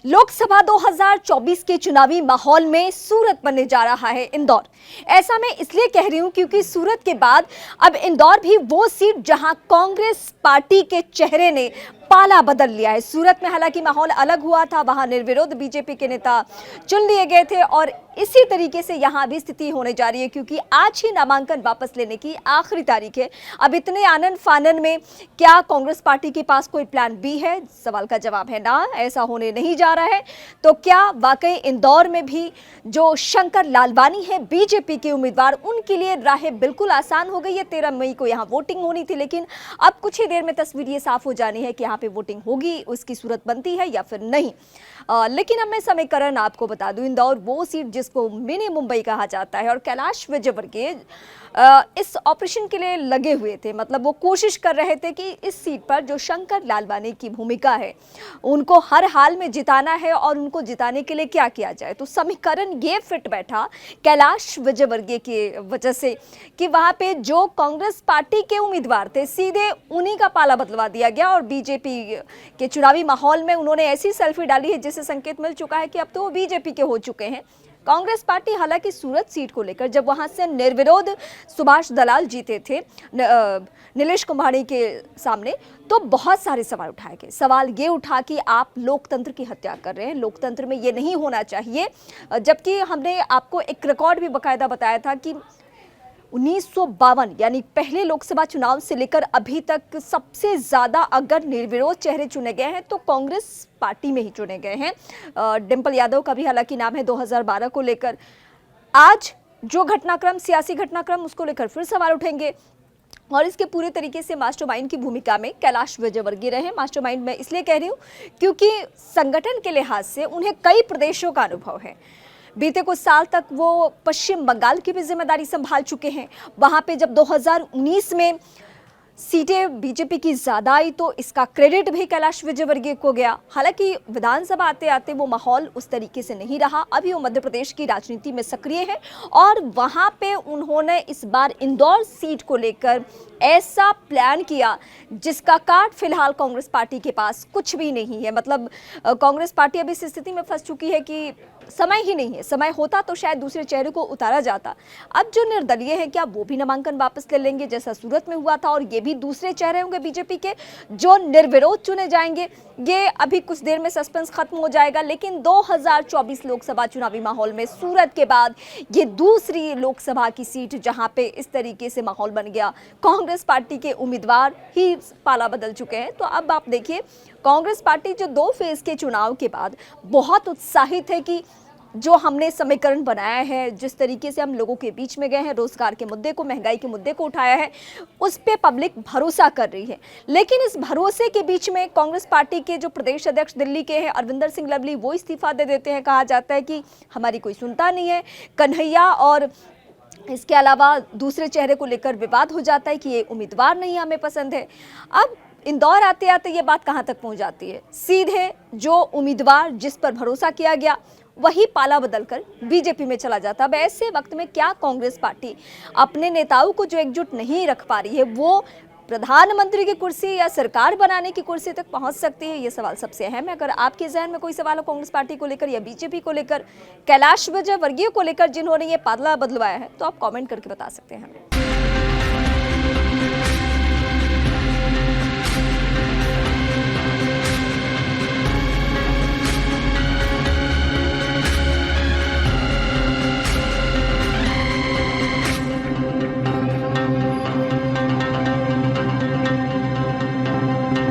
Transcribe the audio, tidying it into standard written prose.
लोकसभा 2024 के चुनावी माहौल में सूरत बनने जा रहा है इंदौर। ऐसा मैं इसलिए कह रही हूं क्योंकि सूरत के बाद अब इंदौर भी वो सीट जहां कांग्रेस पार्टी के चेहरे ने पाला बदल लिया है। सूरत में हालांकि माहौल अलग हुआ था, वहां निर्विरोध बीजेपी के नेता चुन लिए गए थे और इसी तरीके से यहां भी स्थिति होने जा रही है क्योंकि आज ही नामांकन वापस लेने की आखिरी तारीख है। अब इतने आनन फानन में क्या कांग्रेस पार्टी के पास कोई प्लान बी है? सवाल का जवाब है ना, ऐसा होने नहीं जा रहा है। तो क्या वाकई इंदौर में भी जो शंकर लालवानी है बीजेपी के उम्मीदवार, उनके लिए राहें बिल्कुल आसान हो गई है? 13 मई को यहां वोटिंग होनी थी, लेकिन अब कुछ ही देर में तस्वीर ये साफ हो जानी है कि यहाँ पे वोटिंग होगी, उसकी सूरत बनती है या फिर नहीं। लेकिन अब मैं समीकरण आपको बता दूं, इंदौर वो सीट जिसको मिनी मुंबई कहा जाता है और कैलाश विजयवर्गीय इस ऑपरेशन के लिए लगे हुए थे। मतलब वो कोशिश कर रहे थे कि इस सीट पर जो शंकर लालवानी की भूमिका है उनको हर हाल में जिताना है और उनको जिताने के लिए क्या किया जाए। तो समीकरण ये फिट बैठा कैलाश विजयवर्गीय की वजह से कि वहां पे जो कांग्रेस पार्टी के उम्मीदवार थे सीधे उन्हीं का पाला बदलवा दिया गया और बीजेपी के चुनावी माहौल में उन्होंने ऐसी सेल्फी डाली है जिससे संकेत मिल चुका है कि अब तो वो बीजेपी के हो चुके हैं। कांग्रेस पार्टी हालांकि सूरत सीट को लेकर जब वहां से निर्विरोध सुभाष दलाल जीते थे नीलेश कुंभानी के सामने, तो बहुत सारे सवाल उठाए गए। सवाल ये उठा कि आप लोकतंत्र की हत्या कर रहे हैं, लोकतंत्र में ये नहीं होना चाहिए। जबकि हमने आपको एक रिकॉर्ड भी बाकायदा बताया था कि 1952 यानी पहले लोकसभा चुनाव से लेकर अभी तक सबसे ज्यादा अगर निर्विरोध चेहरे चुने गए हैं तो कांग्रेस पार्टी में ही चुने गए हैं। डिंपल यादव का भी हालांकि नाम है 2012 को लेकर। आज जो घटनाक्रम, सियासी घटनाक्रम, उसको लेकर फिर सवाल उठेंगे और इसके पूरे तरीके से मास्टरमाइंड की भूमिका में कैलाश विजयवर्गीय रहे। मास्टरमाइंड मैं इसलिए कह रही हूँ क्योंकि संगठन के लिहाज से उन्हें कई प्रदेशों का अनुभव है। बीते कुछ साल तक वो पश्चिम बंगाल की भी जिम्मेदारी संभाल चुके हैं। वहां पे जब 2019 में सीटें बीजेपी की ज्यादा आई तो इसका क्रेडिट भी कैलाश विजयवर्गीय को गया। हालांकि विधानसभा आते आते वो माहौल उस तरीके से नहीं रहा। अभी वो मध्य प्रदेश की राजनीति में सक्रिय है और वहां पे उन्होंने इस बार इंदौर सीट को लेकर ऐसा प्लान किया जिसका कार्ड फिलहाल कांग्रेस पार्टी के पास कुछ भी नहीं है। मतलब कांग्रेस पार्टी अभी इस स्थिति में फंस चुकी है कि समय ही नहीं है। समय होता तो शायद दूसरे चेहरे को उतारा जाता। अब जो निर्दलीय है क्या वो भी नामांकन वापस ले लेंगे जैसा सूरत में हुआ था और ये भी दूसरे चेहरे होंगे बीजेपी के जो निर्विरोध चुने जाएंगे? ये अभी कुछ देर में सस्पेंस खत्म हो जाएगा। लेकिन 2024 लोकसभा चुनावी माहौल में सूरत के बाद ये दूसरी लोकसभा की सीट जहां पे इस तरीके से माहौल बन गया, कांग्रेस पार्टी के उम्मीदवार ही पाला बदल चुके हैं। तो अब आप देखिए कांग्रेस पार्टी जो 2 फेज के चुनाव के बाद बहुत उत्साहित है कि जो हमने समीकरण बनाया है, जिस तरीके से हम लोगों के बीच में गए हैं, रोजगार के मुद्दे को, महंगाई के मुद्दे को उठाया है, उस पे पब्लिक भरोसा कर रही है। लेकिन इस भरोसे के बीच में कांग्रेस पार्टी के जो प्रदेश अध्यक्ष दिल्ली के हैं अरविंदर सिंह लवली, वो इस्तीफा दे देते हैं। कहा जाता है कि हमारी कोई सुनता नहीं है। कन्हैया और इसके अलावा दूसरे चेहरे को लेकर विवाद हो जाता है कि ये उम्मीदवार नहीं हमें पसंद है। अब इंदौर आते आते ये बात कहां तक पहुंच जाती है? सीधे जो उम्मीदवार जिस पर भरोसा किया गया वही पाला बदलकर बीजेपी में चला जाता। अब ऐसे वक्त में क्या कांग्रेस पार्टी अपने नेताओं को जो एकजुट नहीं रख पा रही है वो प्रधानमंत्री की कुर्सी या सरकार बनाने की कुर्सी तक पहुंच सकती है? ये सवाल सबसे अहम है। अगर आपके जहन में कोई सवाल हो कांग्रेस पार्टी को लेकर या बीजेपी को लेकर, कैलाश विजयवर्गीय को लेकर जिन्होंने ये पाला बदलवाया है, तो आप कमेंट करके बता सकते हैं हमें।